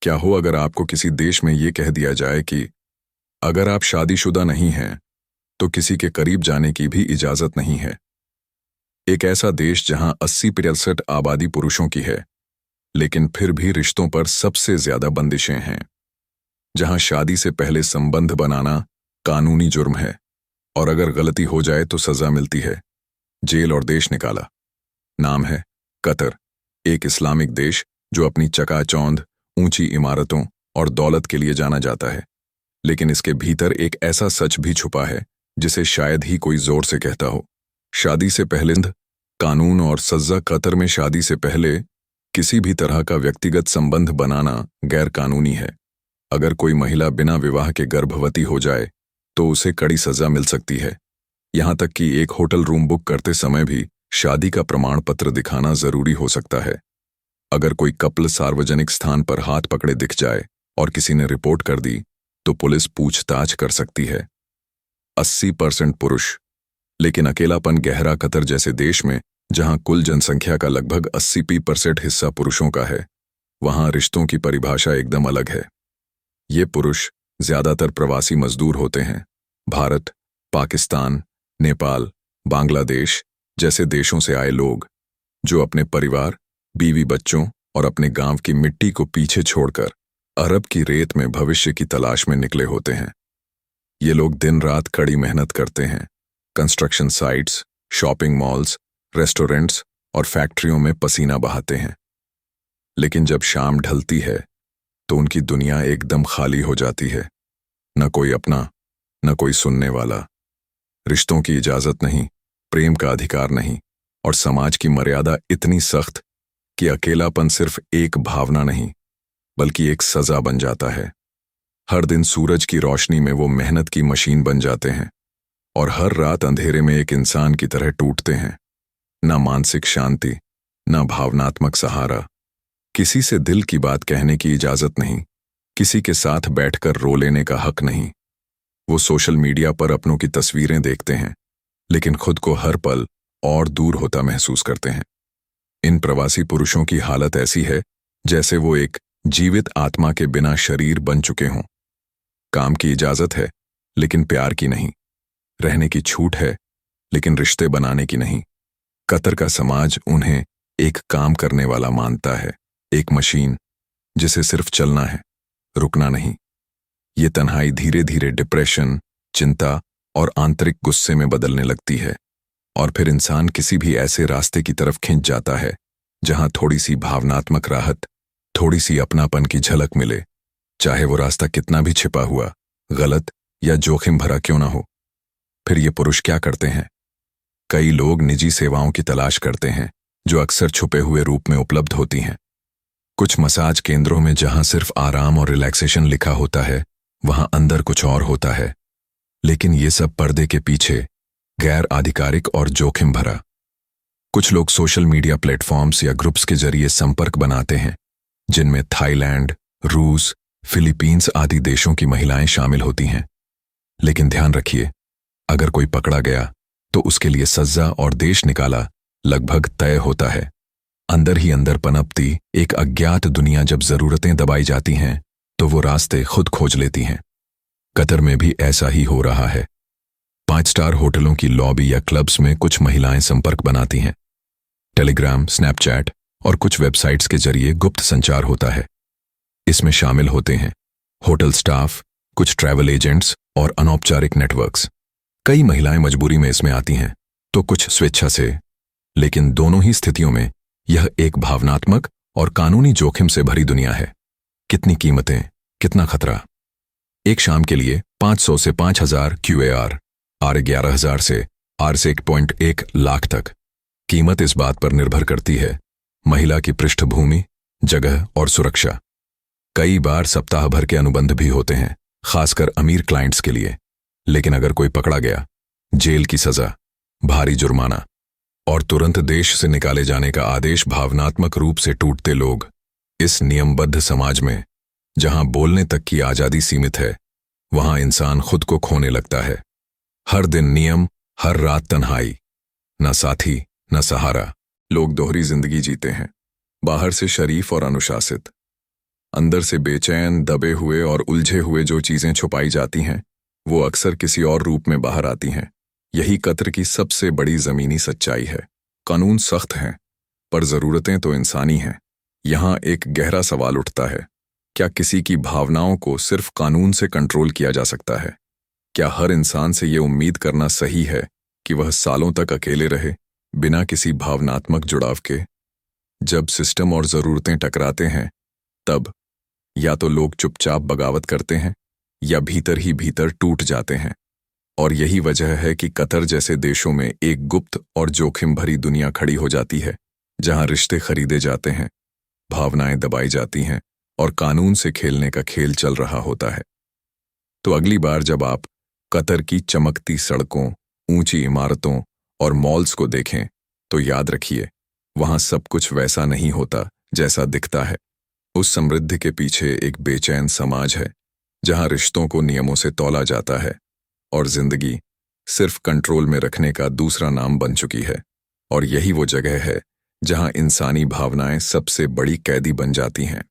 क्या हो अगर आपको किसी देश में ये कह दिया जाए कि अगर आप शादीशुदा नहीं हैं तो किसी के करीब जाने की भी इजाजत नहीं है। एक ऐसा देश जहां 80% आबादी पुरुषों की है, लेकिन फिर भी रिश्तों पर सबसे ज्यादा बंदिशें हैं। जहां शादी से पहले संबंध बनाना कानूनी जुर्म है और अगर गलती हो जाए तो सजा मिलती है, जेल और देश निकाला। नाम है कतर, एक इस्लामिक देश जो अपनी चकाचौंध, ऊंची इमारतों और दौलत के लिए जाना जाता है। लेकिन इसके भीतर एक ऐसा सच भी छुपा है जिसे शायद ही कोई जोर से कहता हो। शादी से पहले कानून और सजा। कतर में शादी से पहले किसी भी तरह का व्यक्तिगत संबंध बनाना गैर कानूनी है। अगर कोई महिला बिना विवाह के गर्भवती हो जाए तो उसे कड़ी सजा मिल सकती है। यहां तक कि एक होटल रूम बुक करते समय भी शादी का प्रमाण पत्र दिखाना जरूरी हो सकता है। अगर कोई कपल सार्वजनिक स्थान पर हाथ पकड़े दिख जाए और किसी ने रिपोर्ट कर दी तो पुलिस पूछताछ कर सकती है। 80% पुरुष, लेकिन अकेलापन गहरा। कतर जैसे देश में जहां कुल जनसंख्या का लगभग 80% हिस्सा पुरुषों का है, वहां रिश्तों की परिभाषा एकदम अलग है। ये पुरुष ज्यादातर प्रवासी मजदूर होते हैं। भारत, पाकिस्तान, नेपाल, बांग्लादेश जैसे देशों से आए लोग जो अपने परिवार, बीवी बच्चों और अपने गांव की मिट्टी को पीछे छोड़कर अरब की रेत में भविष्य की तलाश में निकले होते हैं। ये लोग दिन रात कड़ी मेहनत करते हैं। Construction sites, shopping malls, restaurants और फैक्ट्रियों में पसीना बहाते हैं। लेकिन जब शाम ढलती है तो उनकी दुनिया एकदम खाली हो जाती है। न कोई अपना, न कोई सुनने वाला। रिश्तों की इजाजत नहीं, प्रेम का अधिकार नहीं, और समाज की मर्यादा इतनी सख्त कि अकेलापन सिर्फ एक भावना नहीं बल्कि एक सजा बन जाता है। हर दिन सूरज की रोशनी में वो मेहनत की मशीन बन जाते हैं और हर रात अंधेरे में एक इंसान की तरह टूटते हैं। ना मानसिक शांति, ना भावनात्मक सहारा, किसी से दिल की बात कहने की इजाजत नहीं, किसी के साथ बैठकर रो लेने का हक नहीं। वो सोशल मीडिया पर अपनों की तस्वीरें देखते हैं, लेकिन खुद को हर पल और दूर होता महसूस करते हैं। इन प्रवासी पुरुषों की हालत ऐसी है जैसे वो एक जीवित आत्मा के बिना शरीर बन चुके हों। काम की इजाजत है लेकिन प्यार की नहीं। रहने की छूट है लेकिन रिश्ते बनाने की नहीं। कतर का समाज उन्हें एक काम करने वाला मानता है, एक मशीन जिसे सिर्फ चलना है, रुकना नहीं। ये तन्हाई धीरे धीरे डिप्रेशन, चिंता और आंतरिक गुस्से में बदलने लगती है और फिर इंसान किसी भी ऐसे रास्ते की तरफ खिंच जाता है जहां थोड़ी सी भावनात्मक राहत, थोड़ी सी अपनापन की झलक मिले, चाहे वो रास्ता कितना भी छिपा हुआ, गलत या जोखिम भरा क्यों ना हो। फिर ये पुरुष क्या करते हैं? कई लोग निजी सेवाओं की तलाश करते हैं जो अक्सर छुपे हुए रूप में उपलब्ध होती हैं। कुछ मसाज केंद्रों में जहां सिर्फ आराम और रिलैक्सेशन लिखा होता है, वहां अंदर कुछ और होता है। लेकिन ये सब पर्दे के पीछे, गैर आधिकारिक और जोखिम भरा। कुछ लोग सोशल मीडिया प्लेटफॉर्म्स या ग्रुप्स के जरिए संपर्क बनाते हैं जिनमें थाईलैंड, रूस, फिलीपींस आदि देशों की महिलाएं शामिल होती हैं। लेकिन ध्यान रखिए, अगर कोई पकड़ा गया तो उसके लिए सजा और देश निकाला लगभग तय होता है। अंदर ही अंदर पनपती एक अज्ञात दुनिया जब जरूरतें दबाई जाती हैं तो वो रास्ते खुद खोज लेती हैं। कतर में भी ऐसा ही हो रहा है। 5 स्टार होटलों की लॉबी या क्लब्स में कुछ महिलाएं संपर्क बनाती हैं। टेलीग्राम, स्नैपचैट और कुछ वेबसाइट्स के जरिए गुप्त संचार होता है। इसमें शामिल होते हैं होटल स्टाफ, कुछ ट्रैवल एजेंट्स और अनौपचारिक नेटवर्क्स। कई महिलाएं मजबूरी में इसमें आती हैं तो कुछ स्वेच्छा से, लेकिन दोनों ही स्थितियों में यह एक भावनात्मक और कानूनी जोखिम से भरी दुनिया है। कितनी कीमतें, कितना खतरा। एक शाम के लिए 500 से 5000 QAR, R11,000 से R1.1 लाख तक। कीमत इस बात पर निर्भर करती है महिला की पृष्ठभूमि, जगह और सुरक्षा। कई बार सप्ताह भर के अनुबंध भी होते हैं, खासकर अमीर क्लाइंट्स के लिए। लेकिन अगर कोई पकड़ा गया, जेल की सजा, भारी जुर्माना और तुरंत देश से निकाले जाने का आदेश। भावनात्मक रूप से टूटते लोग इस नियमबद्ध समाज में, जहां बोलने तक की आजादी सीमित है, वहां इंसान खुद को खोने लगता है। हर दिन नियम, हर रात तन्हाई, न साथी न सहारा। लोग दोहरी जिंदगी जीते हैं, बाहर से शरीफ और अनुशासित, अंदर से बेचैन, दबे हुए और उलझे हुए जो चीजें छुपाई जाती हैं, वो अक्सर किसी और रूप में बाहर आती हैं। यही कतर की सबसे बड़ी जमीनी सच्चाई है। कानून सख्त हैं, पर जरूरतें तो इंसानी हैं। यहाँ एक गहरा सवाल उठता है, क्या किसी की भावनाओं को सिर्फ कानून से कंट्रोल किया जा सकता है? क्या हर इंसान से ये उम्मीद करना सही है कि वह सालों तक अकेले रहे, बिना किसी भावनात्मक जुड़ाव के? जब सिस्टम और जरूरतें टकराते हैं, तब या तो लोग चुपचाप बगावत करते हैं या भीतर ही भीतर टूट जाते हैं। और यही वजह है कि कतर जैसे देशों में एक गुप्त और जोखिम भरी दुनिया खड़ी हो जाती है, जहां रिश्ते खरीदे जाते हैं, भावनाएं दबाई जाती हैं और कानून से खेलने का खेल चल रहा होता है। तो अगली बार जब आप कतर की चमकती सड़कों, ऊंची इमारतों और मॉल्स को देखें, तो याद रखिए, वहां सब कुछ वैसा नहीं होता जैसा दिखता है। उस समृद्धि के पीछे एक बेचैन समाज है, जहां रिश्तों को नियमों से तौला जाता है और जिंदगी सिर्फ कंट्रोल में रखने का दूसरा नाम बन चुकी है। और यही वो जगह है जहां इंसानी भावनाएं सबसे बड़ी कैदी बन जाती हैं।